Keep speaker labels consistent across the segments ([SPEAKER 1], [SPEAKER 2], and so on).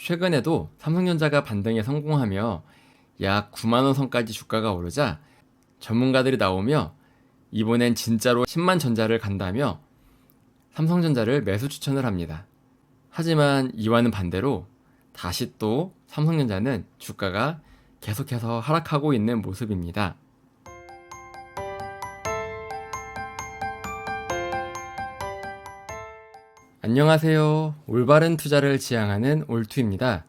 [SPEAKER 1] 최근에도 삼성전자가 반등에 성공하며 약 9만 원 선까지 주가가 오르자 전문가들이 나오며 이번엔 진짜로 10만 전자를 간다며 삼성전자를 매수 추천을 합니다. 하지만 이와는 반대로 다시 또 삼성전자는 주가가 계속해서 하락하고 있는 모습입니다. 안녕하세요. 올바른 투자를 지향하는 올투입니다.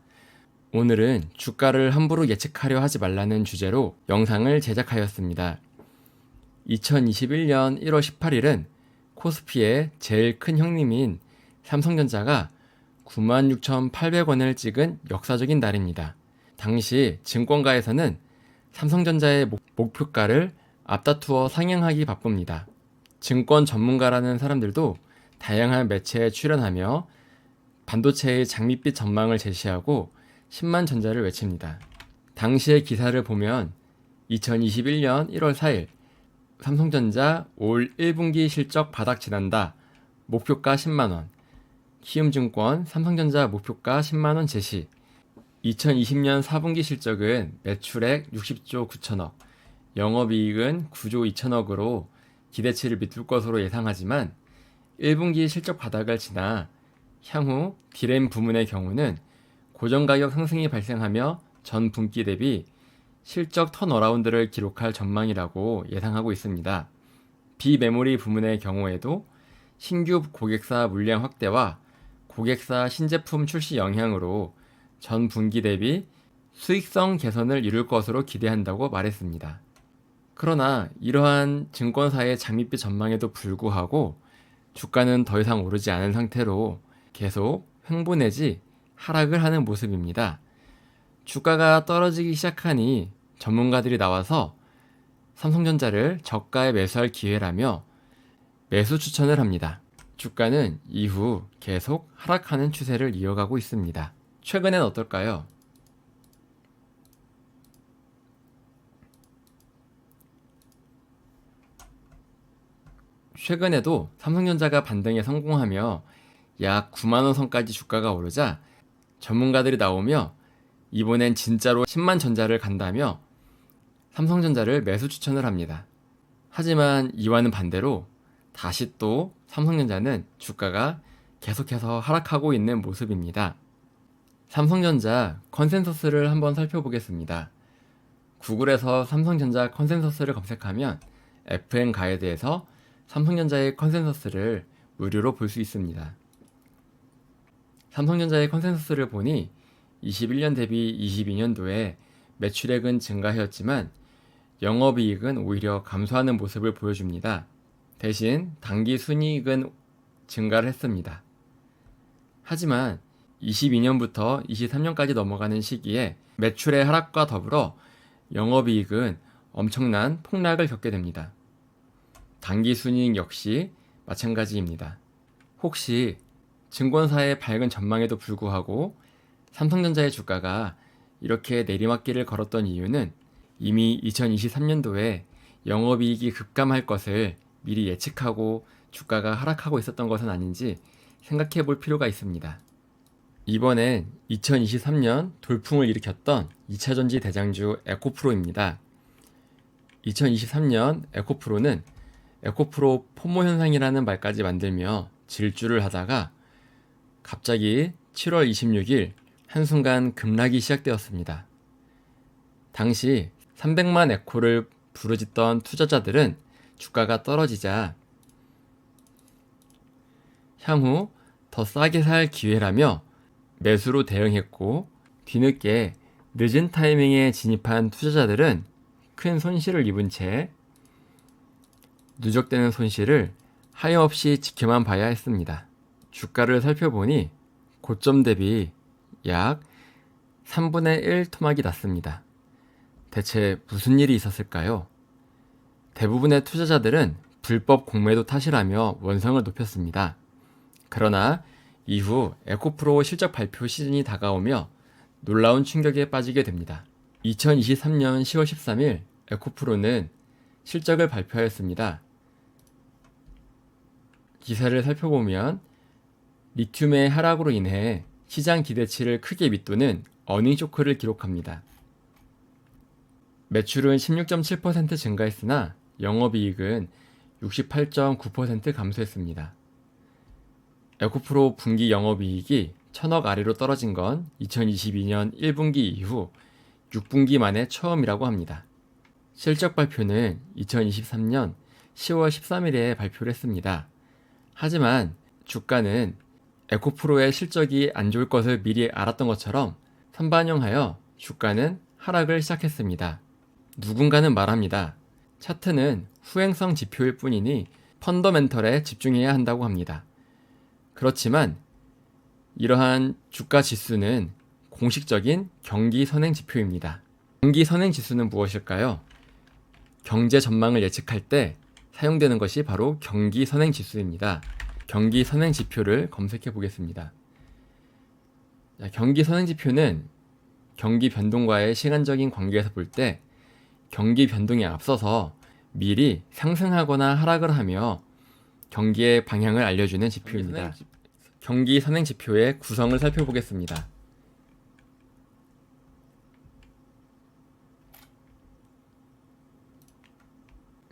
[SPEAKER 1] 오늘은 주가를 함부로 예측하려 하지 말라는 주제로 영상을 제작하였습니다. 2021년 1월 18일은 코스피의 제일 큰 형님인 삼성전자가 96,800원을 찍은 역사적인 날입니다. 당시 증권가에서는 삼성전자의 목표가를 앞다투어 상향하기 바쁩니다. 증권 전문가라는 사람들도 다양한 매체에 출연하며 반도체의 장밋빛 전망을 제시하고 10만 전자를 외칩니다. 당시의 기사를 보면 2021년 1월 4일 삼성전자 올 1분기 실적 바닥 지난다. 목표가 10만원. 키움증권 삼성전자 목표가 10만원 제시. 2020년 4분기 실적은 매출액 60조 9천억, 영업이익은 9조 2천억으로 기대치를 밑돌 것으로 예상하지만 1분기 실적 바닥을 지나 향후 디램 부문의 경우는 고정가격 상승이 발생하며 전 분기 대비 실적 턴어라운드를 기록할 전망이라고 예상하고 있습니다. 비메모리 부문의 경우에도 신규 고객사 물량 확대와 고객사 신제품 출시 영향으로 전 분기 대비 수익성 개선을 이룰 것으로 기대한다고 말했습니다. 그러나 이러한 증권사의 장밋빛 전망에도 불구하고 주가는 더 이상 오르지 않은 상태로 계속 횡보 내지 하락을 하는 모습입니다. 주가가 떨어지기 시작하니 전문가들이 나와서 삼성전자를 저가에 매수할 기회라며 매수 추천을 합니다. 주가는 이후 계속 하락하는 추세를 이어가고 있습니다. 최근엔 어떨까요? 최근에도 삼성전자가 반등에 성공하며 약 9만 원 선까지 주가가 오르자 전문가들이 나오며 이번엔 진짜로 10만 전자를 간다며 삼성전자를 매수 추천을 합니다. 하지만 이와는 반대로 다시 또 삼성전자는 주가가 계속해서 하락하고 있는 모습입니다. 삼성전자 컨센서스를 한번 살펴보겠습니다. 구글에서 삼성전자 컨센서스를 검색하면 FM 가이드에서 삼성전자의 컨센서스를 무료로 볼 수 있습니다. 삼성전자의 컨센서스를 보니 21년 대비 22년도에 매출액은 증가하였지만 영업이익은 오히려 감소하는 모습을 보여줍니다. 대신 당기 순이익은 증가를 했습니다. 하지만 22년부터 23년까지 넘어가는 시기에 매출의 하락과 더불어 영업이익은 엄청난 폭락을 겪게 됩니다. 당기순이익 역시 마찬가지입니다. 혹시 증권사의 밝은 전망에도 불구하고 삼성전자의 주가가 이렇게 내리막길을 걸었던 이유는 이미 2023년도에 영업이익이 급감할 것을 미리 예측하고 주가가 하락하고 있었던 것은 아닌지 생각해 볼 필요가 있습니다. 이번엔 2023년 돌풍을 일으켰던 2차전지 대장주 에코프로입니다. 2023년 에코프로는 에코프로 포모 현상이라는 말까지 만들며 질주를 하다가 갑자기 7월 26일 한순간 급락이 시작되었습니다. 당시 300만 에코를 부르짖던 투자자들은 주가가 떨어지자 향후 더 싸게 살 기회라며 매수로 대응했고 뒤늦게 늦은 타이밍에 진입한 투자자들은 큰 손실을 입은 채 누적되는 손실을 하염없이 지켜만 봐야 했습니다. 주가를 살펴보니 고점 대비 약 3분의 1 토막이 났습니다. 대체 무슨 일이 있었을까요? 대부분의 투자자들은 불법 공매도 탓이라며 원성을 높였습니다. 그러나 이후 에코프로 실적 발표 시즌이 다가오며 놀라운 충격에 빠지게 됩니다. 2023년 10월 13일 에코프로는 실적을 발표하였습니다. 기사를 살펴보면 리튬의 하락으로 인해 시장 기대치를 크게 밑도는 어닝 쇼크를 기록합니다. 매출은 16.7% 증가했으나 영업이익은 68.9% 감소했습니다. 에코프로 분기 영업이익이 1000억 아래로 떨어진 건 2022년 1분기 이후 6분기 만에 처음이라고 합니다. 실적 발표는 2023년 10월 13일에 발표를 했습니다. 하지만 주가는 에코프로의 실적이 안 좋을 것을 미리 알았던 것처럼 선반영하여 주가는 하락을 시작했습니다. 누군가는 말합니다. 차트는 후행성 지표일 뿐이니 펀더멘털에 집중해야 한다고 합니다. 그렇지만 이러한 주가 지수는 공식적인 경기 선행 지표입니다. 경기 선행 지수는 무엇일까요? 경제 전망을 예측할 때 사용되는 것이 바로 경기 선행 지수입니다. 경기 선행 지표를 검색해 보겠습니다. 경기 선행 지표는 경기 변동과의 시간적인 관계에서 볼 때 경기 변동에 앞서서 미리 상승하거나 하락을 하며 경기의 방향을 알려주는 지표입니다. 경기 선행 지표의 구성을 살펴보겠습니다.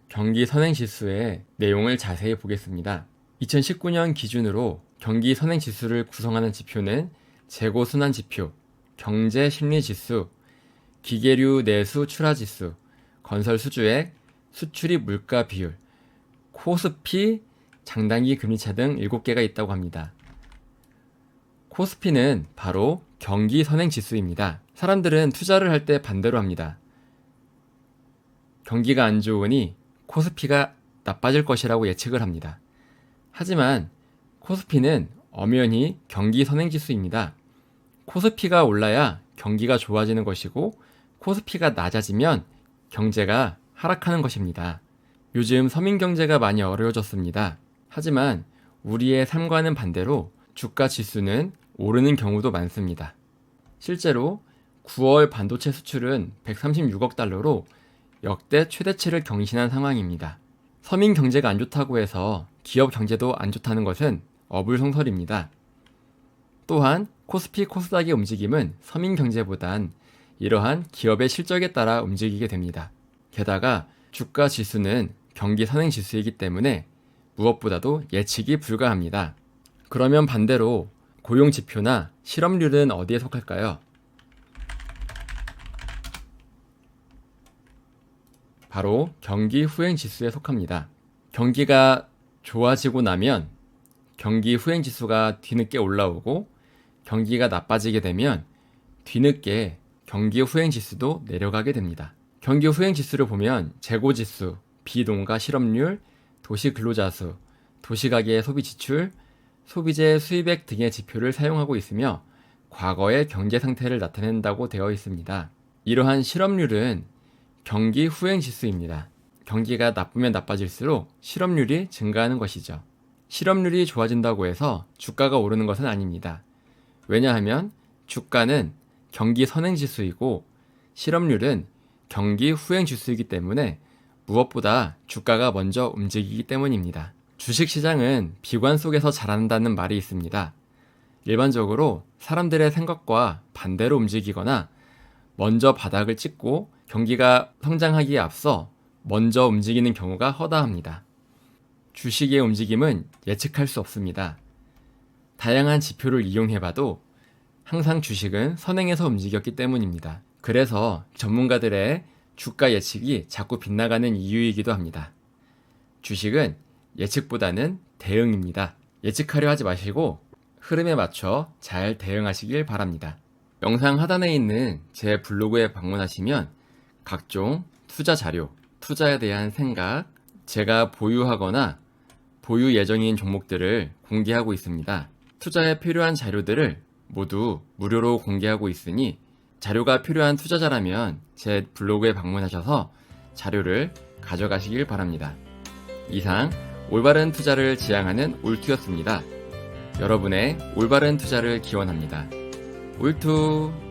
[SPEAKER 1] 경기 선행 지수의 내용을 자세히 보겠습니다. 2019년 기준으로 경기 선행 지수를 구성하는 지표는 재고 순환 지표, 경제 심리 지수, 기계류 내수 출하 지수, 건설 수주액, 수출입 물가 비율, 코스피, 장단기 금리차 등 7개가 있다고 합니다. 코스피는 바로 경기 선행 지수입니다. 사람들은 투자를 할 때 반대로 합니다. 경기가 안 좋으니 코스피가 나빠질 것이라고 예측을 합니다. 하지만 코스피는 엄연히 경기 선행 지수입니다. 코스피가 올라야 경기가 좋아지는 것이고 코스피가 낮아지면 경제가 하락하는 것입니다. 요즘 서민 경제가 많이 어려워졌습니다. 하지만 우리의 삶과는 반대로 주가 지수는 오르는 경우도 많습니다. 실제로 9월 반도체 수출은 136억 달러로 역대 최대치를 경신한 상황입니다. 서민 경제가 안 좋다고 해서 기업 경제도 안 좋다는 것은 어불성설입니다. 또한 코스피 코스닥의 움직임은 서민 경제보단 이러한 기업의 실적에 따라 움직이게 됩니다. 게다가 주가 지수는 경기 선행 지수이기 때문에 무엇보다도 예측이 불가합니다. 그러면 반대로 고용 지표나 실업률은 어디에 속할까요? 바로 경기 후행 지수에 속합니다. 경기가 좋아지고 나면 경기 후행 지수가 뒤늦게 올라오고 경기가 나빠지게 되면 뒤늦게 경기 후행 지수도 내려가게 됩니다. 경기 후행 지수를 보면 재고 지수, 비농가 실업률, 도시 근로자 수, 도시가계의 소비 지출, 소비재 수입액 등의 지표를 사용하고 있으며 과거의 경제 상태를 나타낸다고 되어 있습니다. 이러한 실업률은 경기 후행 지수입니다. 경기가 나쁘면 나빠질수록 실업률이 증가하는 것이죠. 실업률이 좋아진다고 해서 주가가 오르는 것은 아닙니다. 왜냐하면 주가는 경기 선행 지수이고 실업률은 경기 후행 지수이기 때문에 무엇보다 주가가 먼저 움직이기 때문입니다. 주식시장은 비관 속에서 자란다는 말이 있습니다. 일반적으로 사람들의 생각과 반대로 움직이거나 먼저 바닥을 찍고 경기가 성장하기에 앞서 먼저 움직이는 경우가 허다합니다. 주식의 움직임은 예측할 수 없습니다. 다양한 지표를 이용해봐도 항상 주식은 선행해서 움직였기 때문입니다. 그래서 전문가들의 주가 예측이 자꾸 빗나가는 이유이기도 합니다. 주식은 예측보다는 대응입니다. 예측하려 하지 마시고 흐름에 맞춰 잘 대응하시길 바랍니다. 영상 하단에 있는 제 블로그에 방문하시면 각종 투자 자료, 투자에 대한 생각, 제가 보유하거나 보유 예정인 종목들을 공개하고 있습니다. 투자에 필요한 자료들을 모두 무료로 공개하고 있으니 자료가 필요한 투자자라면 제 블로그에 방문하셔서 자료를 가져가시길 바랍니다. 이상 올바른 투자를 지향하는 올투였습니다. 여러분의 올바른 투자를 기원합니다. 올투!